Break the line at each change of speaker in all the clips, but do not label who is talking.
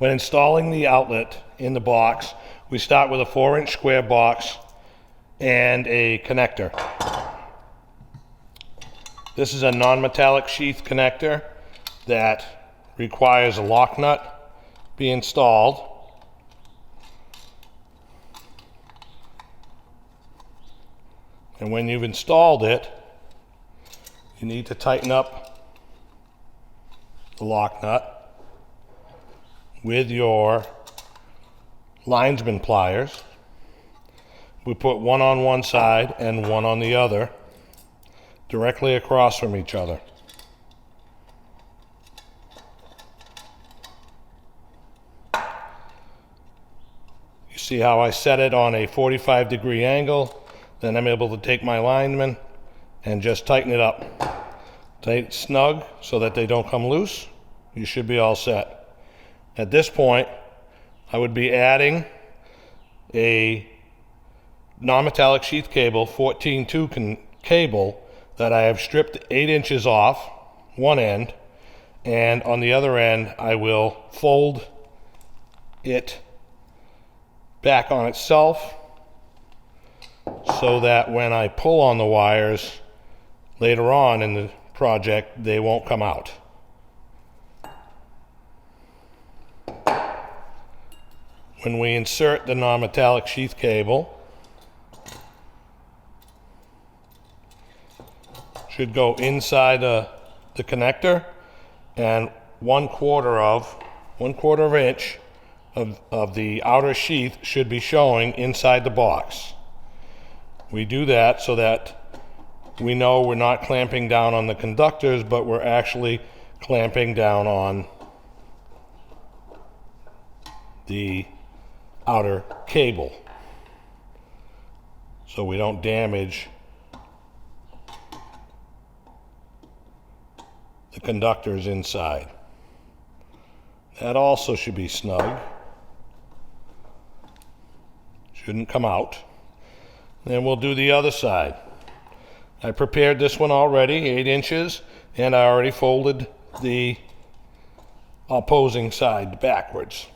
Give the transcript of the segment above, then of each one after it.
When installing the outlet in the box, we start with a 4-inch square box and a connector. This is a non-metallic sheath connector that requires a lock nut be installed. And when you've installed it, you need to tighten up the lock nut with your linesman pliers. We put one on one side and one on the other, directly across from each other. You see how I set it on a 45-degree angle? Then I'm able to take my linemen and just tighten it up. Tighten it snug so that they don't come loose. You should be all set. At this point, I would be adding a non-metallic sheath cable, 14-2 cable, that I have stripped 8 inches off one end, and on the other end I will fold it back on itself so that when I pull on the wires later on in the project, they won't come out. When we insert the non-metallic sheath cable, should go inside the connector, and 1/4 inch of the outer sheath should be showing inside the box. We do that so that we know we're not clamping down on the conductors, but we're actually clamping down on the outer cable, so we don't damage the conductors inside. That also should be snug. Shouldn't come out. Then we'll do the other side. I prepared this one already, 8 inches, and I already folded the opposing side backwards.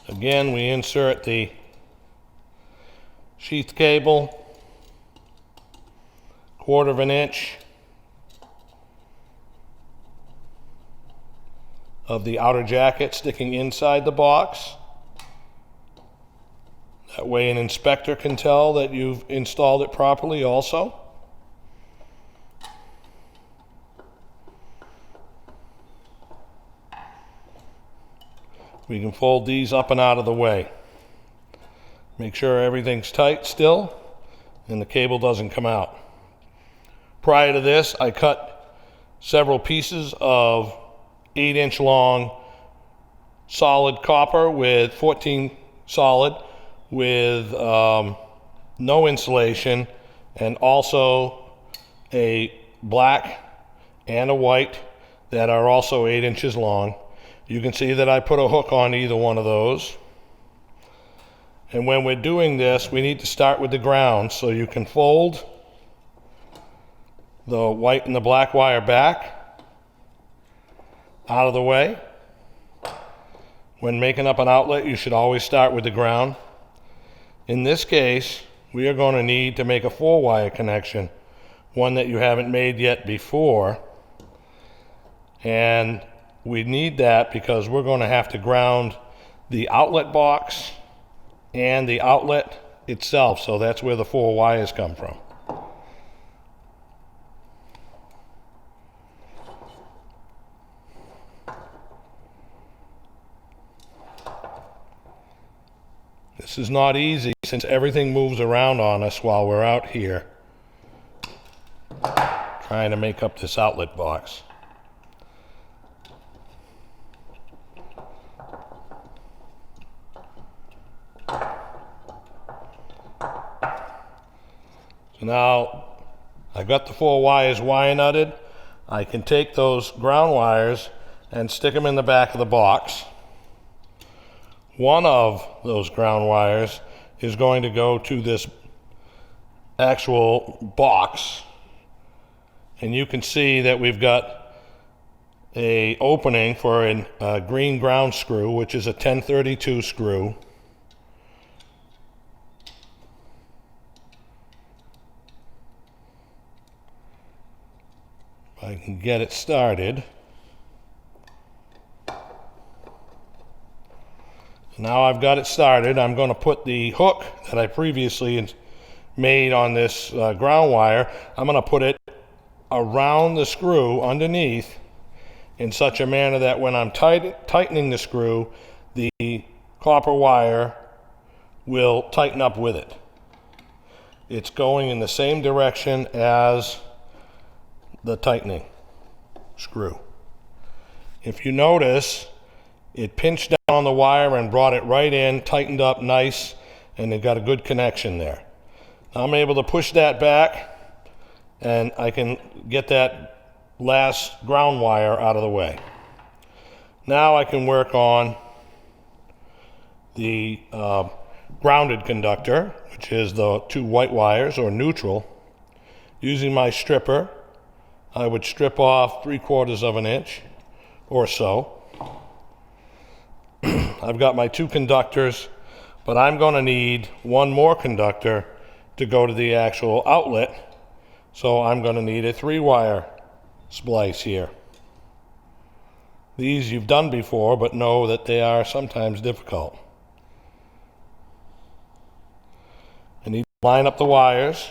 Again, we insert the sheath cable, 1/4 inch of the outer jacket sticking inside the box. That way an inspector can tell that you've installed it properly also. We can fold these up and out of the way. Make sure everything's tight still and the cable doesn't come out. Prior to this, I cut several pieces of 8-inch long solid copper with 14 solid with no insulation, and also a black and a white that are also 8 inches long. You can see that I put a hook on either one of those. And when we're doing this, we need to start with the ground, so you can fold the white and the black wire back out of the way. When making up an outlet, you should always start with the ground. In this case, we are going to need to make a 4-wire connection, one that you haven't made yet before. And we need that because we're going to have to ground the outlet box and the outlet itself, so that's where the 4 wires come from. This is not easy since everything moves around on us while we're out here trying to make up this outlet box. So now I've got the 4 wires wire nutted. I can take those ground wires and stick them in the back of the box. One of those ground wires is going to go to this actual box and you can see that we've got a opening for a green ground screw, which is a 1032 screw. If I can get it started. Now I've got it started, I'm going to put the hook that I previously made on this ground wire, I'm going to put it around the screw underneath in such a manner that when I'm tightening the screw, the copper wire will tighten up with it. It's going in the same direction as the tightening screw. If you notice, it pinched down on the wire and brought it right in, tightened up nice, and it got a good connection there. Now I'm able to push that back, and I can get that last ground wire out of the way. Now I can work on the grounded conductor, which is the 2 white wires, or neutral. Using my stripper, I would strip off 3/4 of an inch or so. I've got my 2 conductors, but I'm going to need 1 more conductor to go to the actual outlet, so I'm going to need a 3-wire splice here. These you've done before, but know that they are sometimes difficult. I need to line up the wires.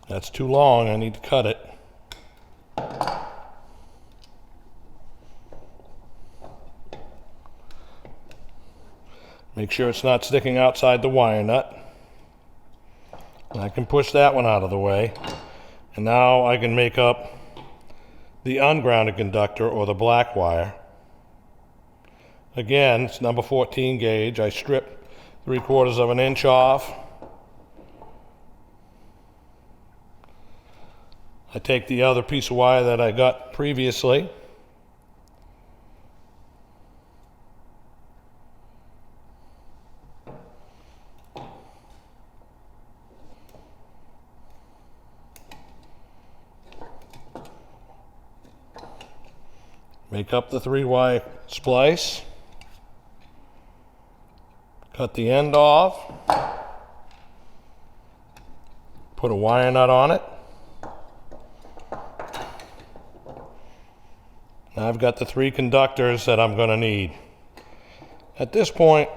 That's too long, I need to cut it. Make sure it's not sticking outside the wire nut. I can push that one out of the way. And now I can make up the ungrounded conductor, or the black wire. Again, it's number 14 gauge. I strip 3/4 of an inch off. I take the other piece of wire that I got previously. Make up the 3-wire splice. Cut the end off. Put a wire nut on it. Now I've got the 3 conductors that I'm going to need. At this point,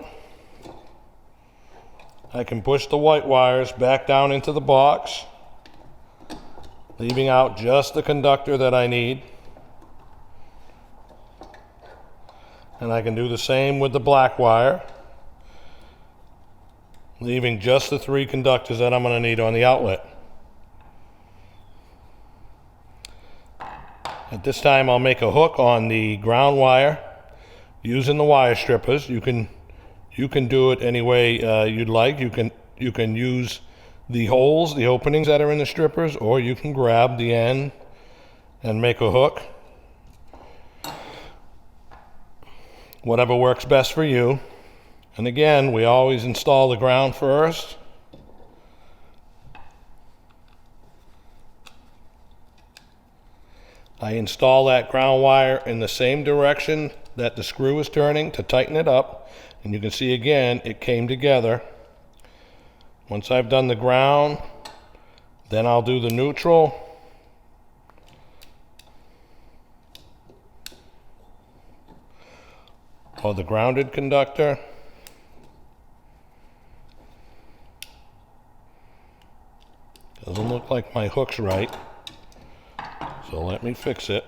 I can push the white wires back down into the box, leaving out just the conductor that I need. And I can do the same with the black wire, leaving just the 3 conductors that I'm going to need on the outlet. At this time, I'll make a hook on the ground wire using the wire strippers. You can do it any way you'd like. You can use the holes, the openings that are in the strippers, or you can grab the end and make a hook. Whatever works best for you. And again, we always install the ground first. I install that ground wire in the same direction that the screw is turning to tighten it up. And you can see again, it came together. Once I've done the ground, then I'll do the neutral. Or the grounded conductor. Doesn't look like my hook's right. So let me fix it.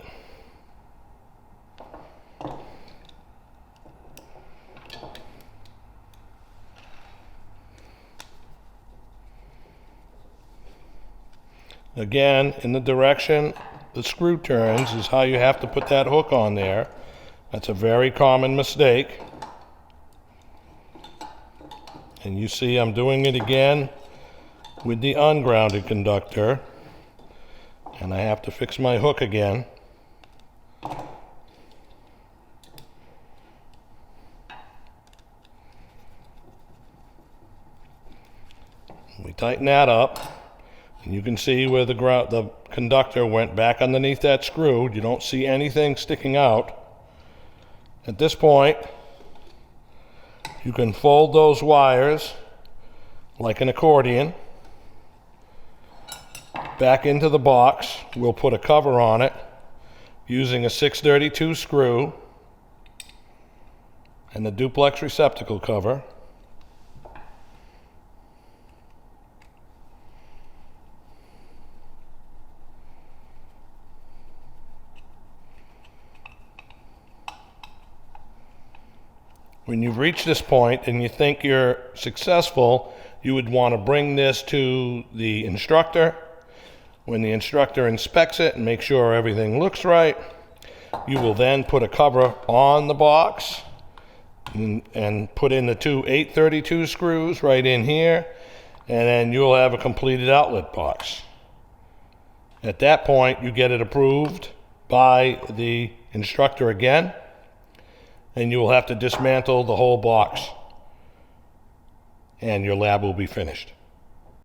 Again, in the direction the screw turns is how you have to put that hook on there. That's a very common mistake. And you see I'm doing it again with the ungrounded conductor. And I have to fix my hook again. We tighten that up. And you can see where the conductor went back underneath that screw. You don't see anything sticking out. At this point, you can fold those wires like an accordion back into the box. We'll put a cover on it using a 632 screw and the duplex receptacle cover. When you've reached this point and you think you're successful, you would want to bring this to the instructor. When the instructor inspects it and makes sure everything looks right, you will then put a cover on the box and put in the two 832 screws right in here, and then you'll have a completed outlet box. At that point, you get it approved by the instructor again, and you will have to dismantle the whole box, and your lab will be finished.